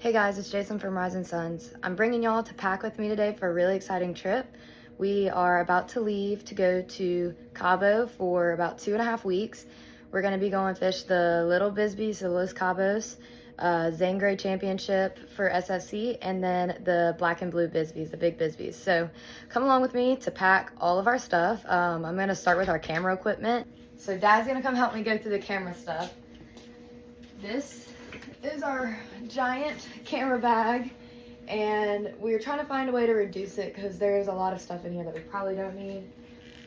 Hey guys, it's Jaselyn from Rising Suns. I'm bringing y'all to pack with me today for a really exciting trip. We are about to leave to go to Cabo for about 2.5 weeks. We're going to be going fish the Little Bisbees, the Los Cabos, Zangray Championship for SFC, and then the Black and Blue Bisbees, the Big Bisbees. So come along with me to pack all of our stuff. I'm going to start with our camera equipment. So Dad's going to come help me go through the camera stuff. This is our giant camera bag, and we are trying to find a way to reduce it because there's a lot of stuff in here that we probably don't need.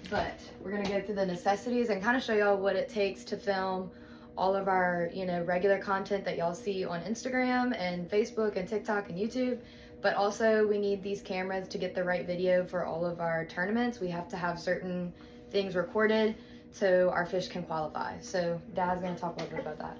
But we're gonna go through the necessities and kind of show y'all what it takes to film all of our, regular content that y'all see on Instagram and Facebook and TikTok and YouTube. But also we need these cameras to get the right video for all of our tournaments. We have to have certain things recorded so our fish can qualify. So Dad's gonna talk a little bit about that.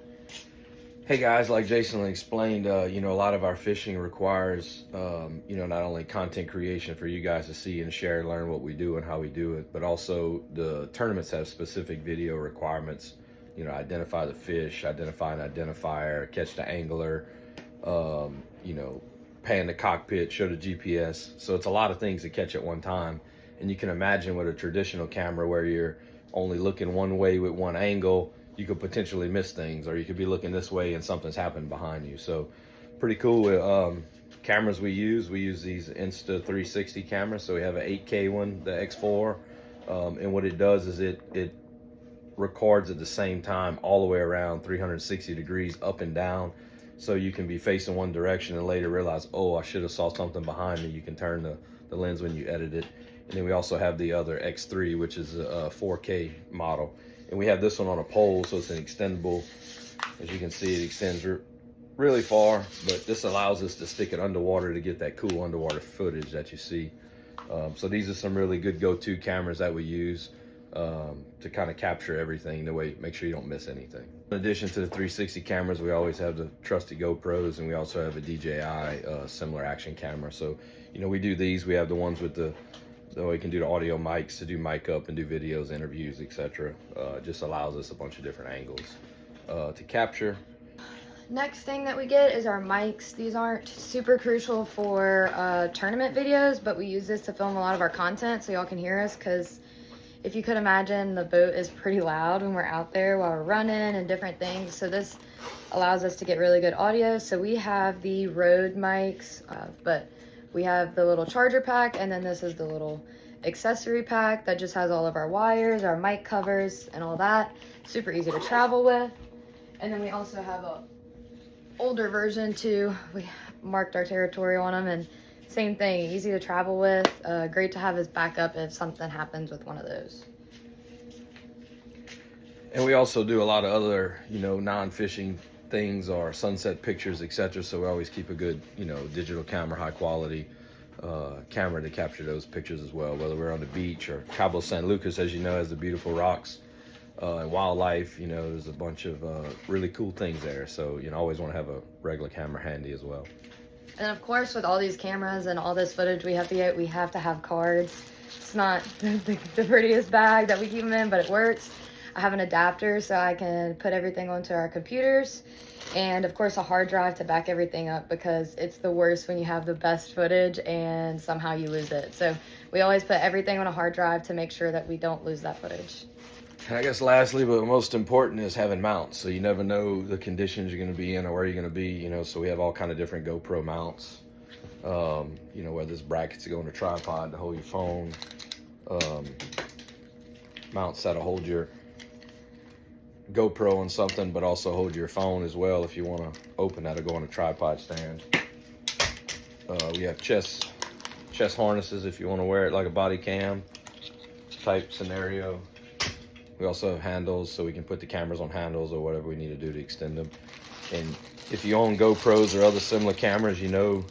Hey guys, like Jason explained, a lot of our fishing requires, not only content creation for you guys to see and share, learn what we do and how we do it, but also the tournaments have specific video requirements. Identify the fish, identify an identifier, catch the angler, pan the cockpit, show the GPS. So it's a lot of things to catch at one time. And you can imagine with a traditional camera where you're only looking one way with one angle, you could potentially miss things, or you could be looking this way and something's happened behind you. So pretty cool with cameras we use these Insta 360 cameras. So we have an 8K one, the X4, and what it does is it records at the same time all the way around 360 degrees up and down. So you can be facing one direction and later realize, oh, I should have saw something behind me. You can turn the lens when you edit it. And then we also have the other X3, which is a 4K model. And we have this one on a pole, so it's an extendable. As you can see, it extends really far, but this allows us to stick it underwater to get that cool underwater footage that you see. So these are some really good go-to cameras that we use to kind of capture everything, the way, make sure you don't miss anything. In addition to the 360 cameras, we always have the trusty GoPros, and we also have a DJI similar action camera. So, we do these. We have the ones with the we can do the audio mics to do mic up and do videos, interviews, etc. It just allows us a bunch of different angles to capture. Next thing that we get is our mics. These aren't super crucial for tournament videos, but we use this to film a lot of our content so y'all can hear us, because if you could imagine, the boat is pretty loud when we're out there while we're running and different things. So this allows us to get really good audio. So we have the Rode mics, but we have the little charger pack, and then this is the little accessory pack that just has all of our wires, our mic covers, and all that. Super easy to travel with. And then we also have a older version too. We marked our territory on them, and same thing, easy to travel with. Great to have as backup if something happens with one of those. And we also do a lot of other, non-fishing things, or sunset pictures, etc. So we always keep a good, digital camera, high quality camera to capture those pictures as well, whether we're on the beach or Cabo San Lucas, as you know, has the beautiful rocks and wildlife. There's a bunch of really cool things there. So, always want to have a regular camera handy as well. And of course, with all these cameras and all this footage we have to get, we have to have cards. It's not the prettiest bag that we keep them in, but it works. I have an adapter so I can put everything onto our computers, and of course a hard drive to back everything up, because it's the worst when you have the best footage and somehow you lose it. So we always put everything on a hard drive to make sure that we don't lose that footage. And I guess lastly, but most important, is having mounts. So you never know the conditions you're going to be in or where you're going to be, so we have all kind of different GoPro mounts, whether it's brackets to go on a tripod to hold your phone, mounts that'll hold your GoPro on something, but also hold your phone as well if you want to open that or go on a tripod stand. We have chest harnesses if you want to wear it like a body cam type scenario. We also have handles, so we can put the cameras on handles or whatever we need to do to extend them. And if you own GoPros or other similar cameras, you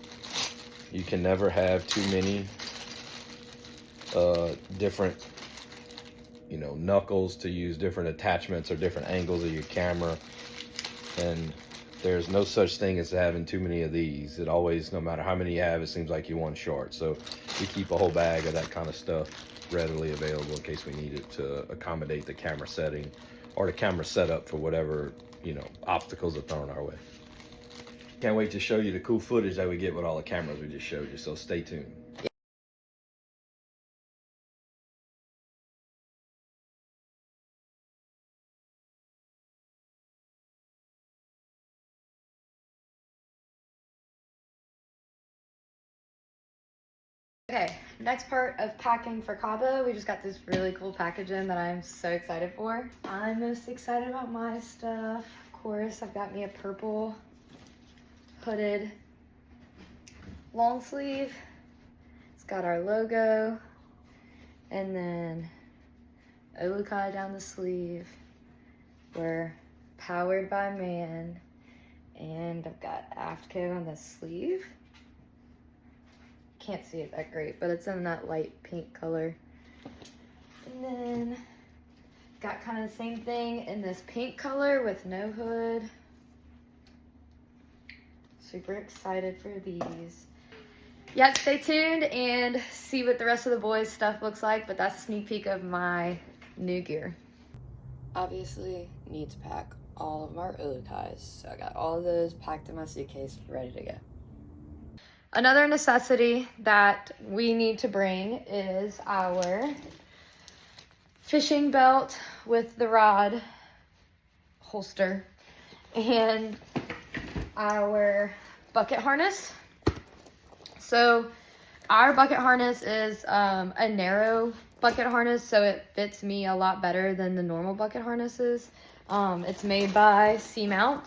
can never have too many different knuckles to use different attachments or different angles of your camera. And there's no such thing as having too many of these. It always, no matter how many you have, it seems like you're one short. So we keep a whole bag of that kind of stuff readily available in case we need it to accommodate the camera setting or the camera setup for whatever, obstacles are thrown our way. Can't wait to show you the cool footage that we get with all the cameras we just showed you, so stay tuned. Okay, next part of packing for Cabo. We just got this really cool package in that I'm so excited for. I'm most excited about my stuff. Of course, I've got me a purple hooded long sleeve. It's got our logo and then Olukai down the sleeve. We're powered by man, and I've got Aftco on the sleeve. Can't see it that great, but it's in that light pink color. And then got kind of the same thing in this pink color with no hood. Super excited for these. Yeah, stay tuned and see what the rest of the boys' stuff looks like, but that's a sneak peek of my new gear. Obviously, need to pack all of our Olukais, so I got all of those packed in my suitcase, ready to go. Another necessity that we need to bring is our fishing belt with the rod holster and our bucket harness. So our bucket harness is a narrow bucket harness, so it fits me a lot better than the normal bucket harnesses. It's made by Seamount.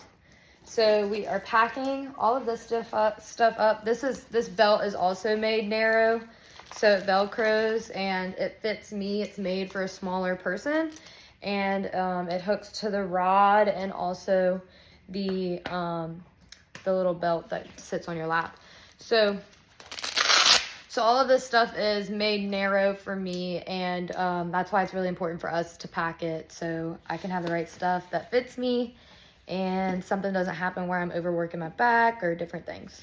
So we are packing all of this stuff up. This belt is also made narrow, so it velcros and it fits me. It's made for a smaller person, and it hooks to the rod and also the little belt that sits on your lap. So all of this stuff is made narrow for me, and that's why it's really important for us to pack it so I can have the right stuff that fits me and something doesn't happen where I'm overworking my back or different things.